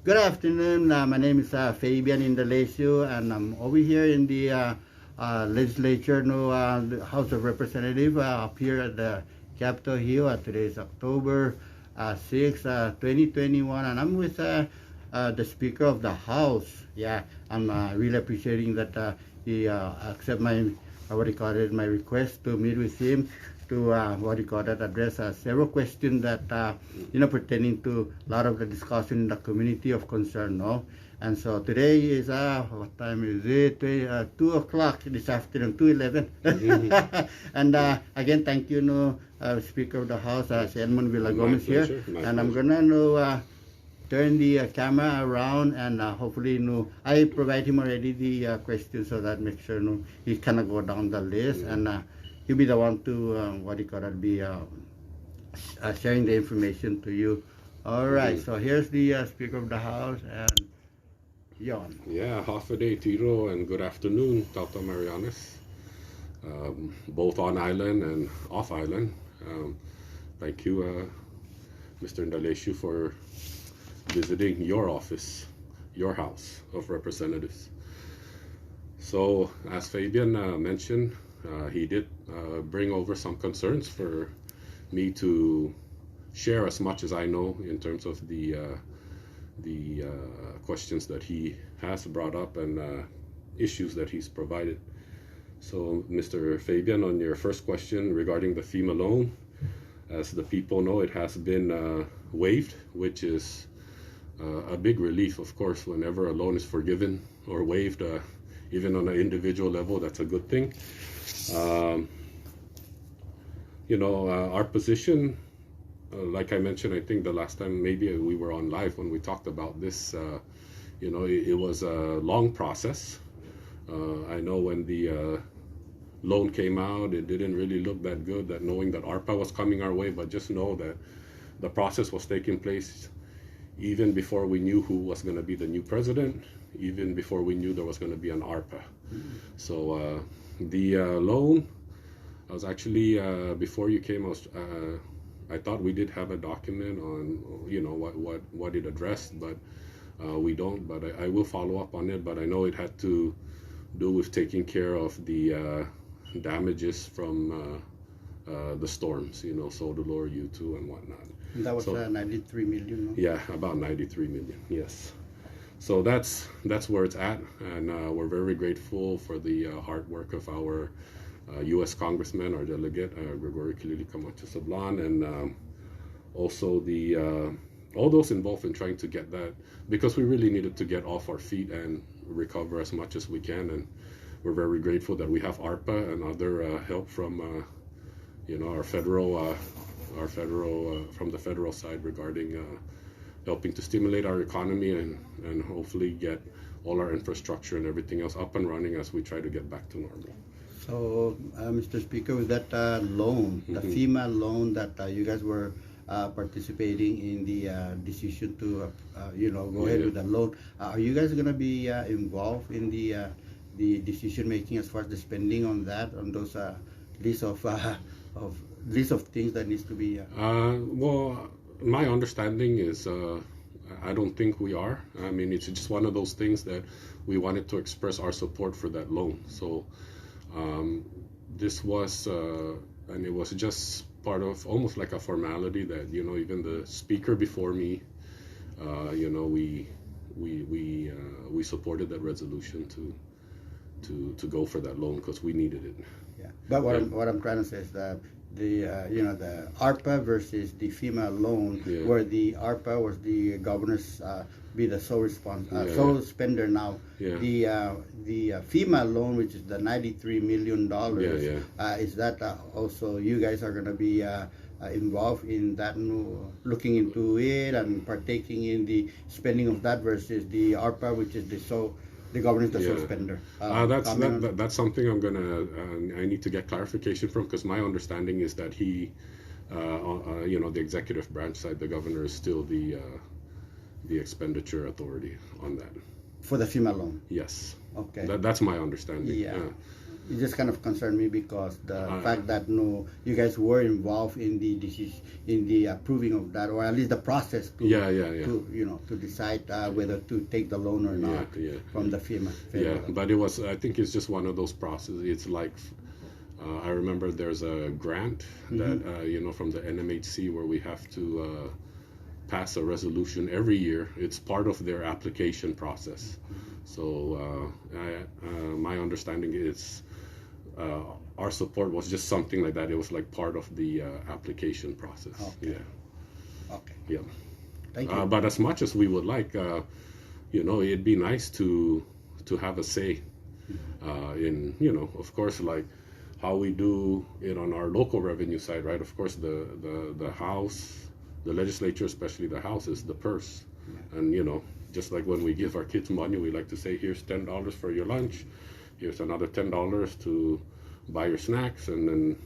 Good afternoon. My name is Fabian Indalecio, and I'm over here in the legislature, the House of Representatives, up here at the Capitol Hill. Today is October 6, 2021, and I'm with the Speaker of the House. Yeah, I'm really appreciating that he accept my my request to meet with him to address several questions that pertaining to a lot of the discussion in the community of concern. No, and so today is what time is it? 2 o'clock this afternoon, 2:11. And again, thank you, Speaker of the House, Edmund Villagomez here, and I'm gonna turn the camera around, and hopefully I provide him already the questions so that make sure he cannot go down the list, and he'll be the one to be sharing the information to you. All right, so here's the Speaker of the House, and Yon. Yeah, half a day, Tiro, and good afternoon, Tauta Marianas, both on island and off island. Thank you, Mr. Indalecio, for visiting your office, your House of Representatives. So, as Fabian mentioned, he did bring over some concerns for me to share as much as I know in terms of the questions that he has brought up and issues that he's provided. So, Mr. Fabian, on your first question regarding the FEMA loan, as the people know, it has been waived, which is a big relief, of course, whenever a loan is forgiven or waived, even on an individual level. That's a good thing. Our position, like I mentioned, I think the last time maybe we were on live when we talked about this, it was a long process. I know when the loan came out, it didn't really look that good, that knowing that ARPA was coming our way, but just know that the process was taking place even before we knew who was going to be the new president, even before we knew there was going to be an ARPA. So the loan, I was actually, before you came, I thought we did have a document on, what it addressed, but we don't, but I will follow up on it. But I know it had to do with taking care of the damages from the storms, Sodalor, U2 and whatnot. That was 93 million. No? Yeah, about 93 million. Yes. So that's where it's at, and we're very grateful for the hard work of our U.S. Congressman, our delegate, Gregorio Kilili Camacho Sablan, and also all those involved in trying to get that, because we really needed to get off our feet and recover as much as we can, and we're very grateful that we have ARPA and other help from our federal from the federal side regarding helping to stimulate our economy and hopefully get all our infrastructure and everything else up and running as we try to get back to normal. So, Mr. Speaker, with that loan, the FEMA loan that you guys were participating in the decision to, go ahead with the loan, are you guys going to be involved in the decision making as far as the spending on that, on those list of things that needs to be? Well, my understanding is I don't think we are. I mean, it's just one of those things that we wanted to express our support for that loan. So this was, and it was just part of almost like a formality that, even the speaker before me, we supported that resolution to go for that loan because we needed it. Yeah, but what I'm trying to say is that the ARPA versus the FEMA loan, where the ARPA was the governor's be the sole spender now. The FEMA loan, which is the $93 million, is that also you guys are going to be involved in that, looking into it and partaking in the spending of that versus the ARPA, which is the governor's the sole spender. That's something I need to get clarification from, because my understanding is that he, the executive branch side, the governor is still the expenditure authority on that. For the FEMA loan? Yes. Okay. That's my understanding. Yeah. It just kind of concerned me because the fact that you guys were involved in the decision, in the approving of that, or at least the process to to decide whether to take the loan or not from the FEMA. But it was, I think it's just one of those processes. It's like I remember there's a grant that from the NMHC where we have to pass a resolution every year. It's part of their application process. So my understanding is our support was just something like that. It was like part of the application process. Okay. Okay. Yeah. Thank you. But as much as we would like, it'd be nice to have a say in, of course, like how we do it on our local revenue side, right? Of course, the House, the legislature, especially the House, is the purse. And, just like when we give our kids money, we like to say, here's $10 for your lunch, here's another $10 to buy your snacks, and then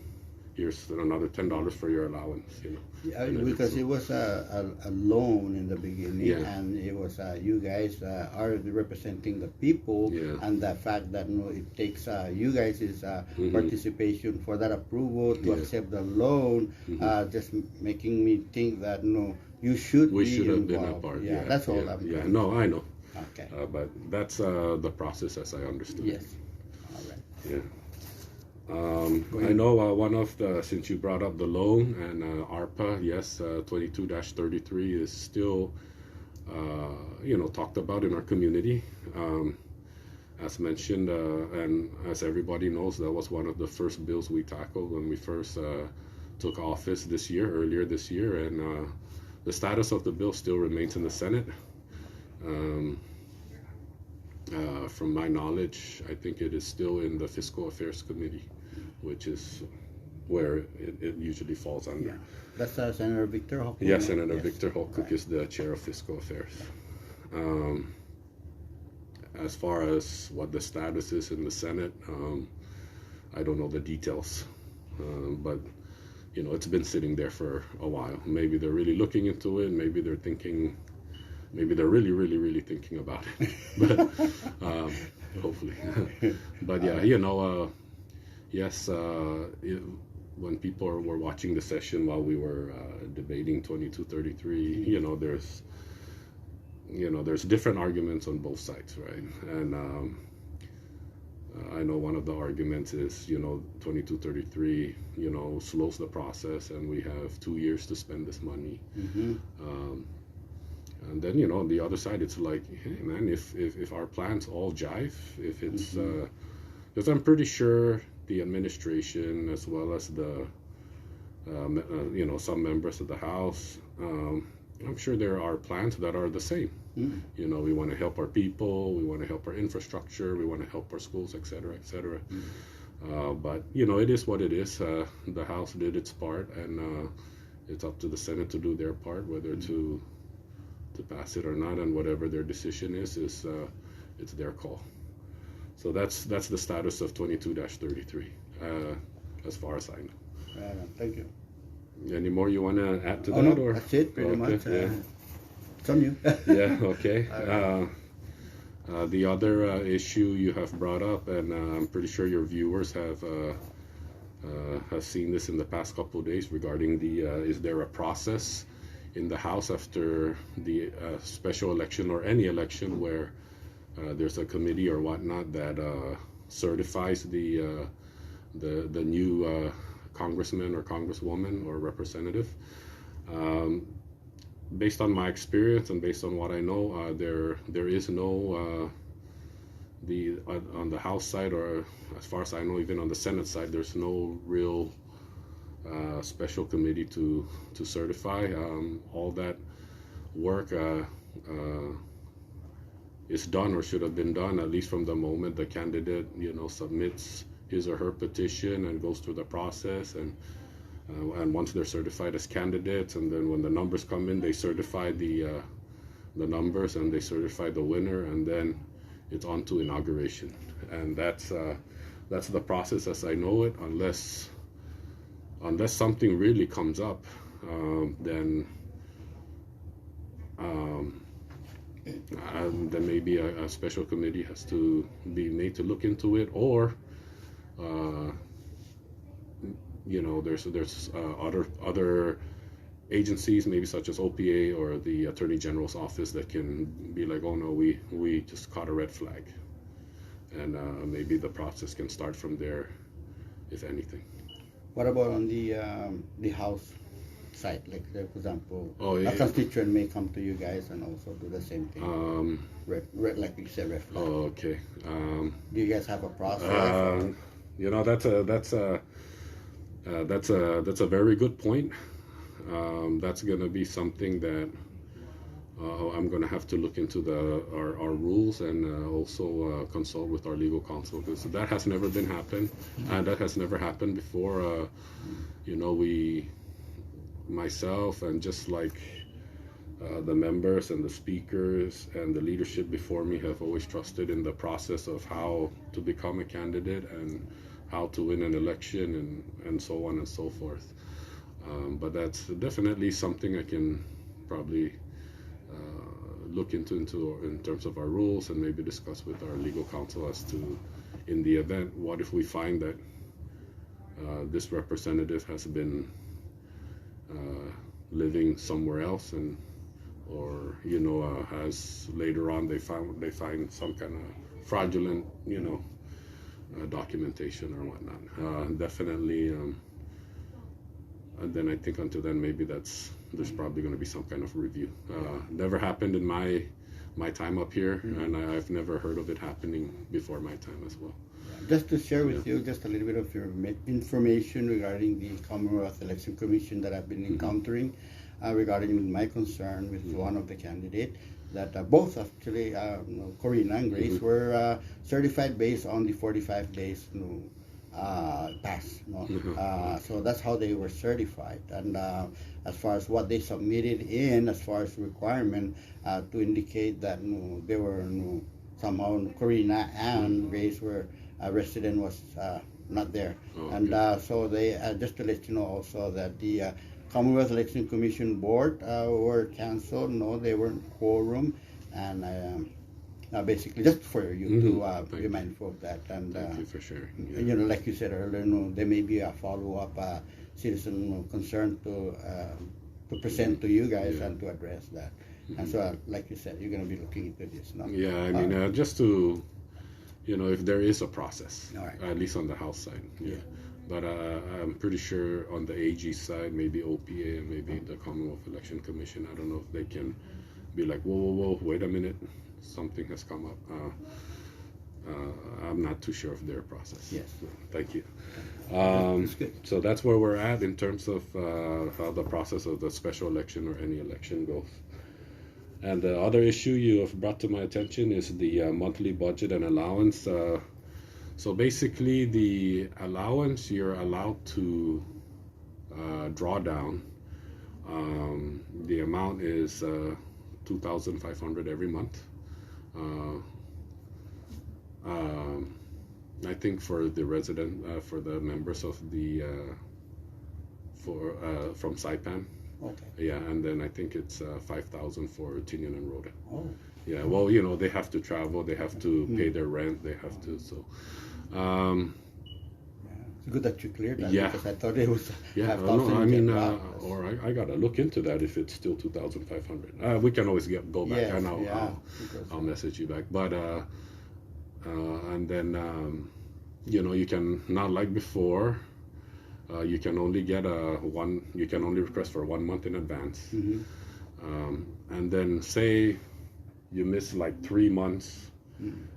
here's another $10 for your allowance, Yeah, because it was a loan in the beginning, and it was you guys are representing the people, and the fact that it takes you guys' participation for that approval to accept the loan, just making me think that you should we be should have involved. been a part. Yeah, that's all. No, I know. Okay. But that's the process as I understood. Yes. All right. Yeah. I know one of the, since you brought up the loan and ARPA, yes, 22-33 is still, talked about in our community. As mentioned, and as everybody knows, that was one of the first bills we tackled when we first took office earlier this year, and the status of the bill still remains in the Senate. From my knowledge, I think it is still in the Fiscal Affairs Committee, which is where it usually falls under. Yeah. That's Senator Victor Holcook. Yes, Senator Victor Holcook is the chair of Fiscal Affairs. As far as what the status is in the Senate, I don't know the details, but it's been sitting there for a while. Maybe they're really looking into it. Maybe they're thinking. Maybe they're really, really, really thinking about it. But hopefully. But yeah, yes. When people were watching the session while we were debating 2233, there's different arguments on both sides, right? And I know one of the arguments is, 2233, slows the process, and we have 2 years to spend this money. And then, on the other side, it's like, hey, man, if our plans all jive, if it's, because I'm pretty sure the administration, as well as the, some members of the House, I'm sure there are plans that are the same. We want to help our people, we want to help our infrastructure, we want to help our schools, et cetera, et cetera. But, it is what it is. The House did its part, and it's up to the Senate to do their part, whether to pass it or not, and whatever their decision is it's their call. So that's the status of 22-33 as far as I know. Thank you. Any more you want to add to that? No, or that's it pretty much. It's on you. Yeah, okay. The other issue you have brought up, and I'm pretty sure your viewers have seen this in the past couple of days regarding the is there a process in the House after the special election or any election where there's a committee or whatnot that certifies the new congressman or congresswoman or representative. Based on my experience and based on what I know, there is no on the House side, or as far as I know, even on the Senate side, there's no real special committee to certify. All that work is done or should have been done, at least from the moment the candidate submits his or her petition and goes through the process, and once they're certified as candidates, and then when the numbers come in, they certify the numbers and they certify the winner, and then it's on to inauguration. And that's the process as I know it, unless something really comes up, then maybe a special committee has to be made to look into it, or you know, there's other agencies, maybe such as OPA or the Attorney General's office, that can be like, oh no, we just caught a red flag, and maybe the process can start from there, if anything. What about on the House side? Like, for example, Oh, yeah. a constituent may come to you guys and also do the same thing. Red, like you said, red flag. Oh, okay. Do you guys have a process? You know, that's a very good point. That's going to be something that I'm going to have to look into our rules, and also consult with our legal counsel, because that has never been happened, and that has never happened before. You know, myself, and just like the members and the speakers and the leadership before me have always trusted in the process of how to become a candidate and how to win an election, and so on and so forth. But that's definitely something I can probably look into in terms of our rules, and maybe discuss with our legal counsel as to, in the event, what if we find that this representative has been living somewhere else, or you know, has later on they find some kind of fraudulent, you know, documentation or whatnot. Definitely. And then I think until then, maybe there's probably going to be some kind of review. Never happened in my time up here, and I've never heard of it happening before my time as well. Just to share with you just a little bit of your information regarding the Commonwealth Election Commission that I've been encountering, regarding my concern with one of the candidates, that both actually, Corina and Grace, were certified based on the 45 days pass. So that's how they were certified. And as far as what they submitted in, as far as requirement to indicate that they were somehow Corina and Grace were resident was not there. And so they, just to let you know also, that the Commonwealth Election Commission Board were canceled. No, they weren't quorum, and basically just for you to be mindful of that. And thank you for sharing. Yeah. You know, like you said earlier, there may be a follow-up citizen concern to present to you guys and to address that. And so, like you said, you're going to be looking into this. No? Yeah, I mean, just to, you know, if there is a process, all right, at least on the House side. Yeah. But I'm pretty sure on the AG side, maybe OPA and maybe the Commonwealth Election Commission, I don't know if they can be like, whoa, wait a minute, something has come up. I'm not too sure of their process. Yes. So, thank you. That's good. So that's where we're at in terms of how the process of the special election or any election goes. And the other issue you have brought to my attention is the monthly budget and allowance. So basically, the allowance you're allowed to draw down. The amount is $2,500 every month. I think for the resident, for the members of the from Saipan. Okay. Yeah, and then I think it's 5,000 for Tinian and Rhoda. Oh. Yeah, well, you know, they have to travel, they have to pay their rent, they have to, so. It's good that you cleared that, because I thought it was. Yeah, no, I mean, or I gotta look into that if it's still 2,500. We can always go back, and I'll message you back. But and then you know, you can, not like before. You can only get you can only request for 1 month in advance. And then say you miss like 3 months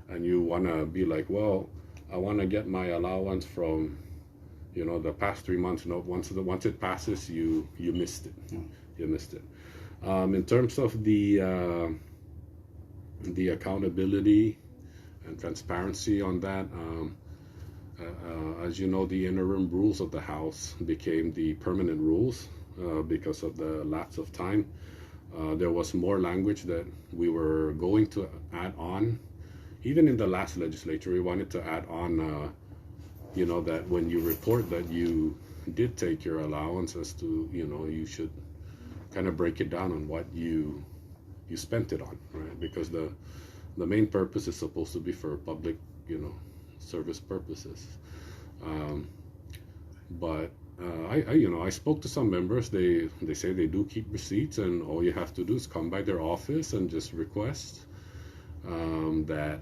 and you want to be like, well, I want to get my allowance from, you know, the past 3 months. No, once it passes, you missed it. You missed it. In terms of the accountability and transparency on that, as you know, the interim rules of the House became the permanent rules because of the lapse of time. There was more language that we were going to add on. Even in the last legislature, we wanted to add on, you know, that when you report that you did take your allowance, as to, you know, you should kind of break it down on what you spent it on, right? Because the main purpose is supposed to be for public, you know, service purposes. Um, but I spoke to some members. They say they do keep receipts, and all you have to do is come by their office and just request that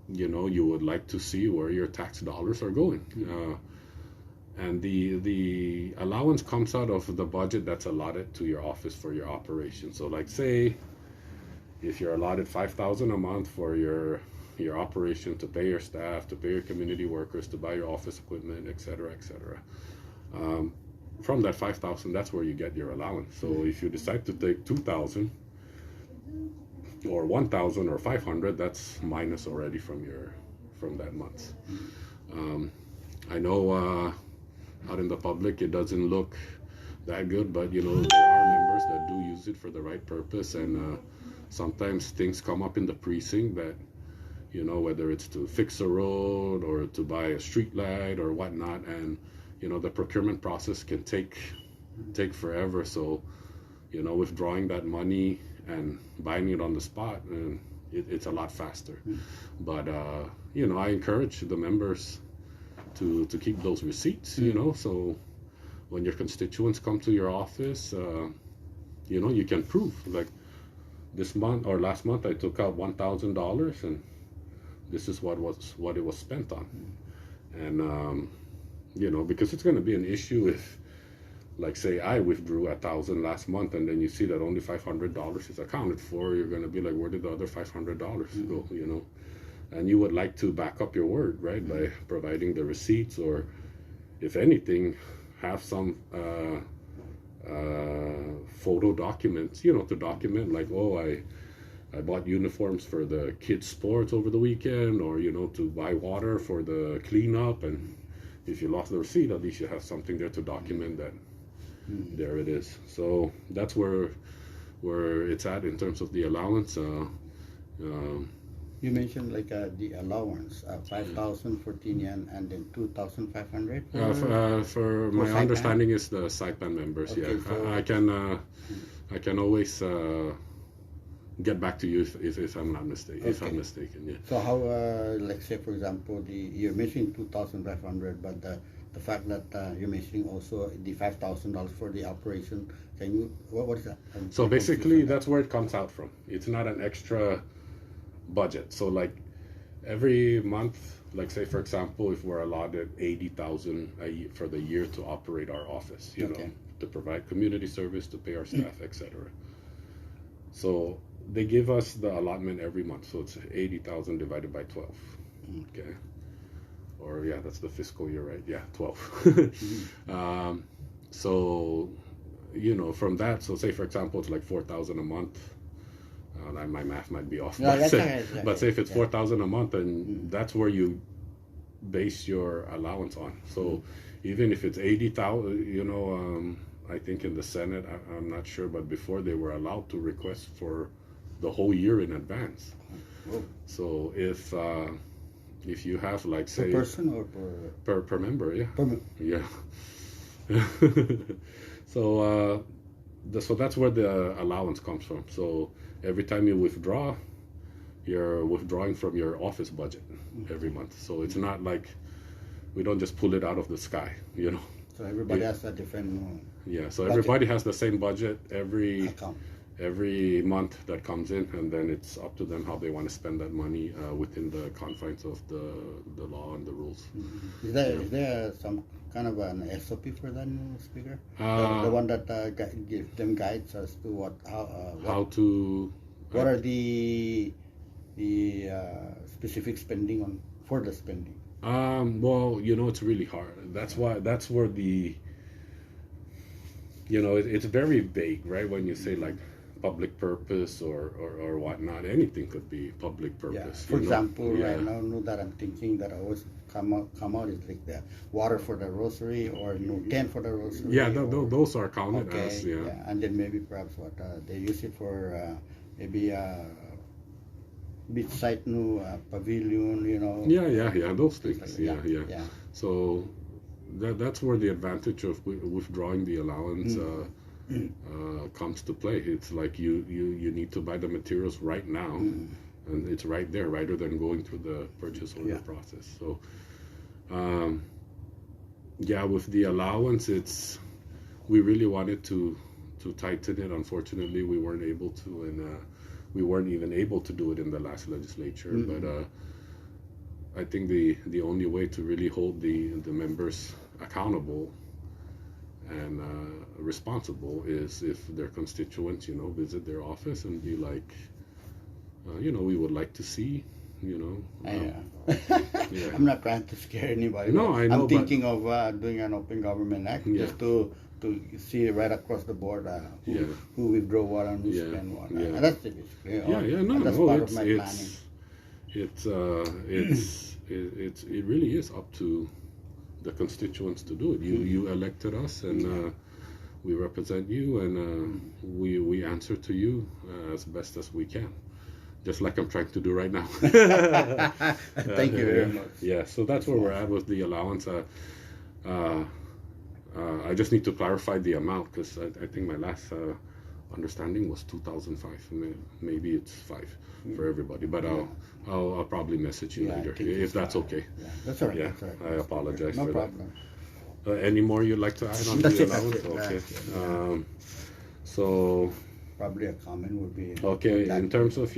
you would like to see where your tax dollars are going. And the allowance comes out of the budget that's allotted to your office for your operation. So, like, say if you're allotted $5,000 a month for your operation, to pay your staff, to pay your community workers, to buy your office equipment, etc., etc. From that $5,000, that's where you get your allowance. So if you decide to take $2,000 or $1,000 or $500, that's minus already from that month. I know out in the public it doesn't look that good, but there are members that do use it for the right purpose, and sometimes things come up in the precinct that whether it's to fix a road or to buy a street light or whatnot, and the procurement process can take forever. So withdrawing that money and buying it on the spot, and it's a lot faster. But I encourage the members to keep those receipts, so when your constituents come to your office, you can prove, like, this month or last month I took out $1,000 and this is what it was spent on. And because it's going to be an issue if, like, say I withdrew $1,000 last month and then you see that only $500 is accounted for, you're going to be like, where did the other $500 go? And you would like to back up your word, right, by providing the receipts, or if anything, have some photo documents, to document, like, oh, I bought uniforms for the kids' sports over the weekend, or to buy water for the cleanup. And if you lost the receipt, at least you have something there to document that. There it is. So that's where it's at in terms of the allowance. You mentioned, like, the allowance, 5,014 yen and then 2,500. For my understanding is the Saipan members. Okay, so I can always get back to you if I'm not mistaken. Okay. If I'm mistaken, yeah. So how, like, say for example, you're mentioning 2,500, but the fact that you're mentioning also the $5,000 for the operation, can you what is that? So basically, that's where it comes out from. It's not an extra budget. So, like, every month, like, say for example, if we're allotted 80,000 a year for the year to operate our office, to provide community service, to pay our staff, etc. So they give us the allotment every month. So it's 80,000 divided by 12. Okay. Or yeah, that's the fiscal year, right? Yeah, 12. So from that, so say for example, it's like 4,000 a month. My math might be off, but say if it's 4,000 a month, and that's where you base your allowance on. So even if it's 80,000, I think in the Senate, I'm not sure, but before they were allowed to request for the whole year in advance. So if you have, like, say, per person or per member, yeah, yeah. So that's where the allowance comes from. So every time you withdraw, you're withdrawing from your office budget every month. So it's not like we don't just pull it out of the sky, So everybody has a different yeah, so budget. Everybody has the same budget every month that comes in, and then it's up to them how they want to spend that money within the confines of the law and the rules. Is there some kind of an SOP for that new speaker? The one that gives them guides as to what are the specific spending for the spending? Well, it's really hard. That's where the it's very vague, right? When you say, like, public purpose or whatnot, anything could be public purpose. Yeah. For example, right now that I'm thinking that I always come out is like the water for the rosary, or tent for the rosary. Yeah, those are counted as and then maybe perhaps what they use it for, maybe beach site pavilion, Yeah, those things. Like yeah. So that's where the advantage of withdrawing the allowance comes to play. It's like you need to buy the materials right now, and it's right there, rather than going through the purchase order process. So Yeah, with the allowance, we really wanted to tighten it. Unfortunately, we weren't able to, and we weren't even able to do it in the last legislature. But I think the only way to really hold the members accountable and responsible is if their constituents, visit their office and be like, we would like to see, Yeah. yeah. I'm not trying to scare anybody. No, I know, I'm thinking of doing an Open Government Act just to see right across the board who withdraw what and who spend what. Yeah. That's it. That's part of my planning. It really is up to the constituents to do it. You elected us, and we represent you, and we answer to you as best as we can, just like I'm trying to do right now. Thank you very much. Yeah, so that's where we're at with the allowance. I just need to clarify the amount, because I think my last understanding was 2005. Maybe it's 5 for everybody, but I'll probably message you later if that's okay. Yeah, that's all right. Yeah, that's all right. I apologize No for problem. that. Any more you'd like to add on That's the it, that's allowance? it. Okay. So Probably a comment would be okay, in terms of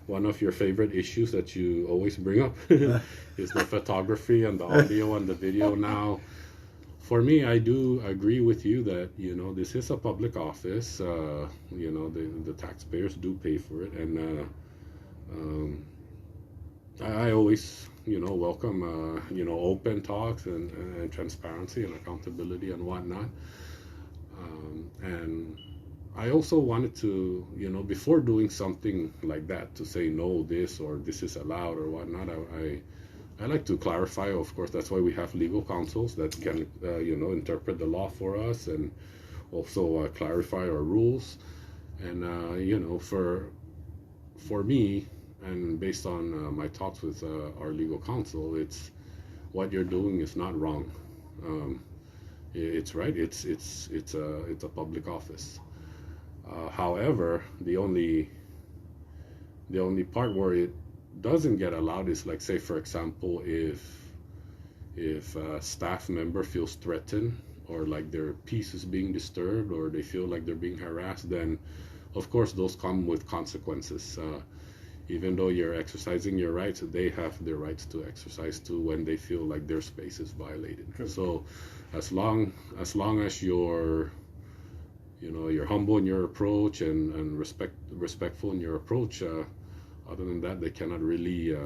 one of your favorite issues that you always bring up is the photography and the audio and the video. Now, for me, I do agree with you that this is a public office. The taxpayers do pay for it, and I always welcome open talks and transparency and accountability and whatnot. And I also wanted to before doing something like that, to say no, this or this is allowed or whatnot. I like to clarify. Of course, that's why we have legal counsels that can interpret the law for us, and also clarify our rules. And for me, and based on my talks with our legal counsel, it's what you're doing is not wrong. It's right. It's a public office. However, the only part where it doesn't get allowed is, like, say for example, if a staff member feels threatened, or like their peace is being disturbed, or they feel like they're being harassed, then of course those come with consequences. Even though you're exercising your rights, they have their rights to exercise too when they feel like their space is violated. True. So as long as you're humble in your approach and respectful in your approach, other than that, they cannot really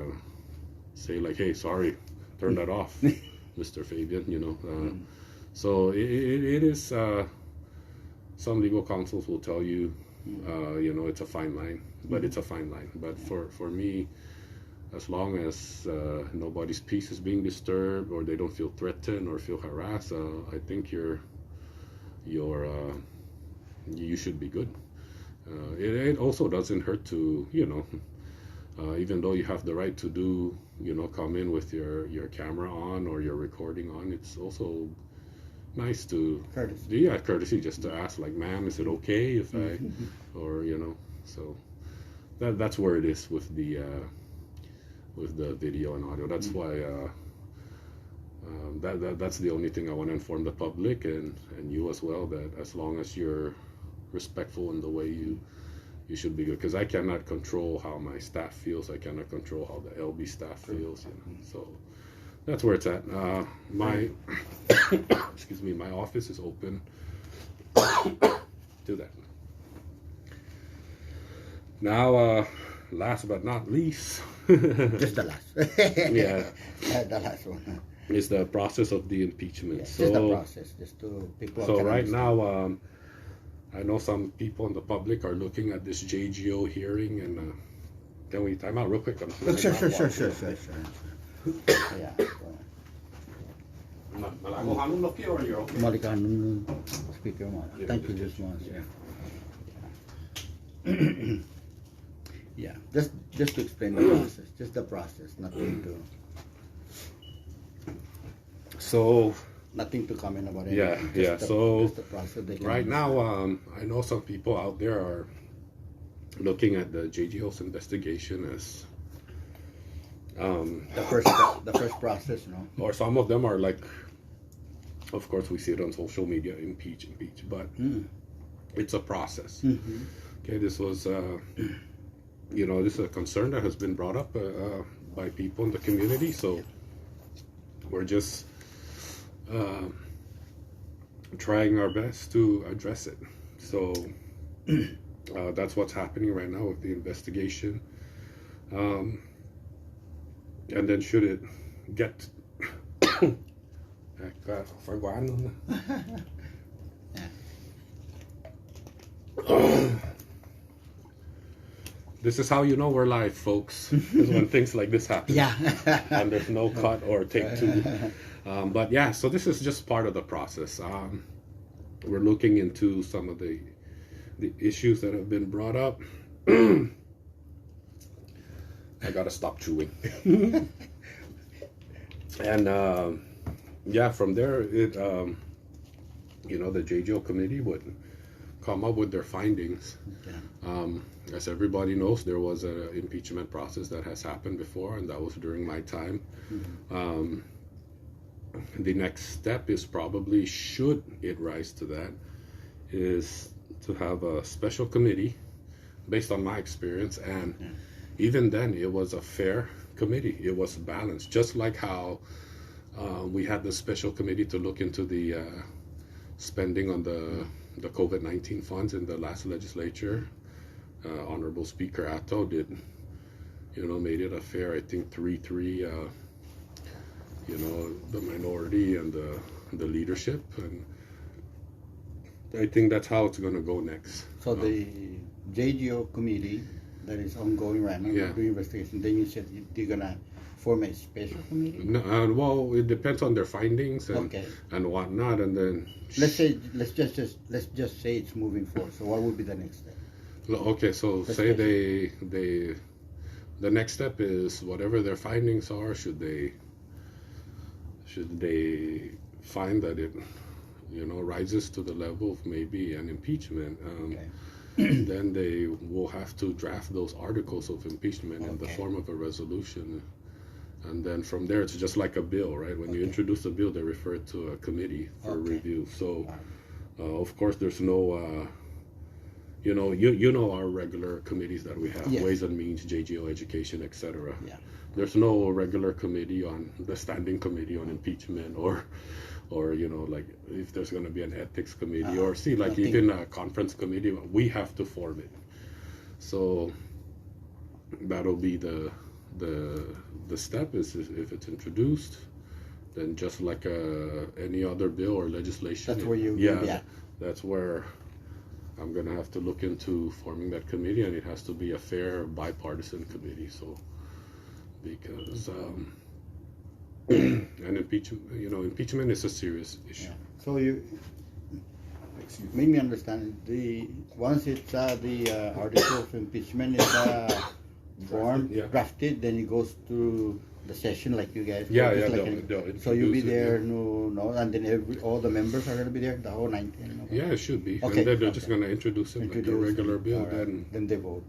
say like, hey, sorry, turn that off, Mr. Fabian, So it is, some legal counsels will tell you, it's a fine line, but it's a fine line. But for me, as long as nobody's peace is being disturbed, or they don't feel threatened or feel harassed, I think you should be good. It also doesn't hurt to, even though you have the right to do, come in with your camera on or your recording on, it's also nice to courtesy just to ask, like, ma'am, is it okay if I, or so that's where it is with the video and audio. That's why that's the only thing I want to inform the public and you as well, that as long as you're respectful in the way you should be good, because I cannot control how my staff feels. I cannot control how the LB staff feels, so that's where it's at. My excuse me, my office is open to that. Now, last but not least, just the last. Yeah, the last one is the process of the impeachment. Yeah, just the process, just to people. So right now, I know some people in the public are looking at this JGO hearing, and can we time out real quick? Sure. Yeah. Speaker mo. Thank you just once. Yeah. Yeah. Just to explain the process. Just the process. Nothing to. So. Nothing to comment about it. Yeah. So right now, I know some people out there are looking at the JGO's investigation as the first process, or some of them are like Of course, we see it on social media, impeach, but it's a process. Okay, this was, this is a concern that has been brought up by people in the community, so we're just trying our best to address it. So that's what's happening right now with the investigation. And then should it get this is how you know we're live, folks, is when things like this happen. Yeah. And there's no cut or take two. But yeah, so this is just part of the process. We're looking into some of the issues that have been brought up. I gotta stop chewing. And from there, the JGO committee would come up with their findings. Okay. As everybody knows, there was an impeachment process that has happened before, and that was during my time. The next step is probably, should it rise to that, is to have a special committee based on my experience. And even then, it was a fair committee. It was balanced, just like how we had the special committee to look into the spending on the COVID-19 funds in the last legislature. Honorable Speaker Atto made it a fair, I think 3-3, the minority and the leadership. And I think that's how it's going to go next. So the JGO committee that is ongoing right now, doing investigation, then you said they're going to form a special committee? No, well, it depends on their findings and whatnot, and then let's just say it's moving forward. So what would be the next step? Okay, so say the next step is whatever their findings are. Should they find that it rises to the level of maybe an impeachment, then they will have to draft those articles of impeachment in the form of a resolution. And then from there, it's just like a bill, right? When you introduce a bill, they refer it to a committee for review. So, of course, there's no, our regular committees that we have, Ways and Means, JGO Education, etc. Yeah. There's no regular committee on the standing committee on impeachment, or like if there's going to be an ethics committee, or even a conference committee, we have to form it. So that'll be the step. Is if it's introduced, then just like any other bill or legislation, that's where that's where I'm gonna have to look into forming that committee, and it has to be a fair bipartisan committee. So because and impeachment is a serious issue. So you made me understand, once it's the article of impeachment is drafted, then it goes to the session like you guys. So you'll be there, and then all the members are going to be there, the whole 19. Yeah, it should be. Okay. And then they're just going to introduce it like a regular bill. Then they vote.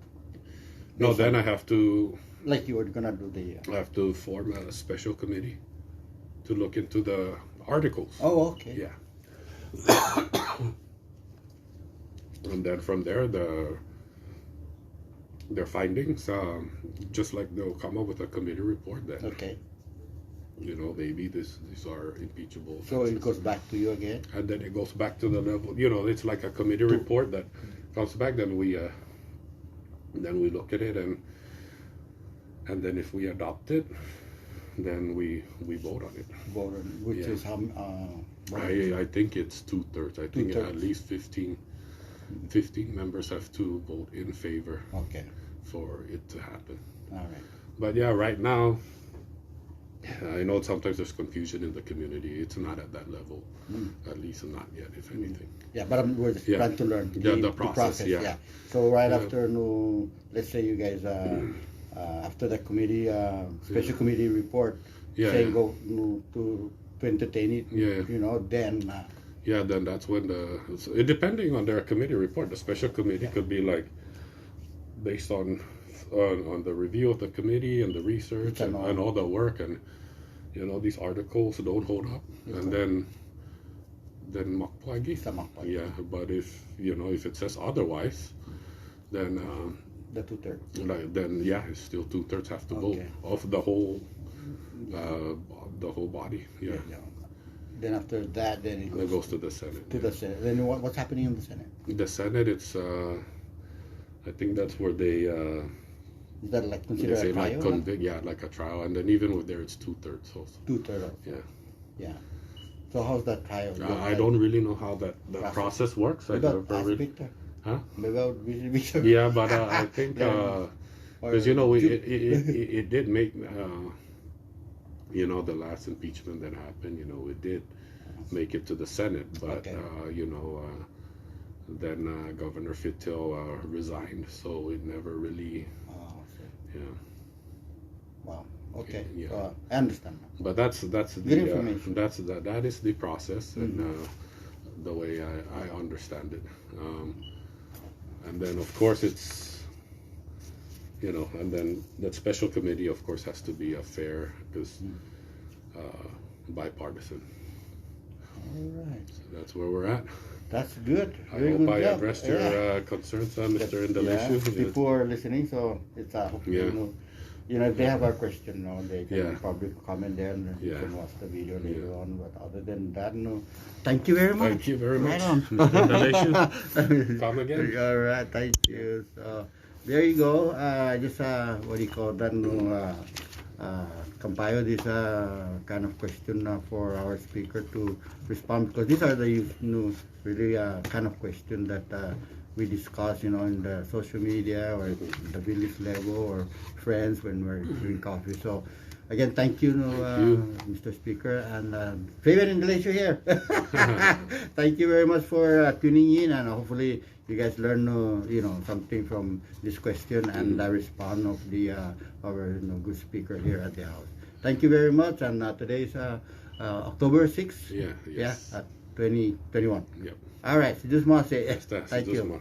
No, then I have to. Like you were going to do I have to form a special committee to look into the articles. Oh, okay. Yeah. And then from there, their findings, just like they'll come up with a committee report that, maybe these are impeachable offenses. So it goes back to you again? And then it goes back to the level, it's like a committee report that comes back, then we look at it, and then if we adopt it, then we vote on it. Vote on it, which is how? I think it's 2/3. I think at least 15 members have to vote in favor for it to happen. All right. But right now, I know sometimes there's confusion in the community. It's not at that level, at least not yet, if anything. Yeah, but we're just trying to learn the process. So after, let's say you guys, after the committee, special committee report, say go to entertain it, then... then that's when depending on their committee report, the special committee could be like based on the review of the committee and the research and all the work, and these articles don't hold up, and then then makpagi. Sa makpagi. Yeah, but if if it says otherwise, then The 2/3. then yeah, it's still 2/3 have to vote Okay. of the whole body. Yeah. Then after that, then It goes to the Senate. to the Senate. Then what's happening in the Senate? The Senate, it's I think that's where they Is that like they considered say a trial? like convict, yeah, like a trial, and then even with there, it's 2/3 also. 2/3 also. Yeah. Yeah. So how's that trial? I don't really know how that process works. I Maybe I'll never ask really, Victor. huh? Maybe I'll visit Victor. Yeah, but I think Yeah. because it did make the last impeachment that happened, it did make it to the Senate, but Okay. then Governor Fittil resigned, so it never really, Oh, okay. yeah. Wow. Okay. Yeah. So I understand. But that's Good the information. that is the process and the way I understand it. And then of course it's and then that special committee of course has to be a fair because bipartisan. All right. So that's where we're at. That's good. I Very hope good I job. addressed your concerns, Mr. Yeah. Indalecio. People are listening, so it's hopefully, Yeah. if they have a question, they can Yeah. probably comment there and you Yeah. can watch the video later Yeah. on. But other than that, thank you very much. Thank you very much, Right on. Mr. Indalecio. Come again. All right, thank you. So there you go. Just what do you call that? Compile this kind of question for our speaker to respond, because these are the really kind of question that we discuss, in the social media or the village level or friends when we're drinking coffee. So again, thank you, Mr. Speaker, and Fabian Indalecio here. Thank you very much for tuning in, and hopefully you guys learn something from this question and the response of the our good speaker here at the house. Thank you very much, and today is October 6th. Yeah. Yes. Yeah, 2021. Yep. All right, si Diyos mo, Basta, thank si you. Diyos mo.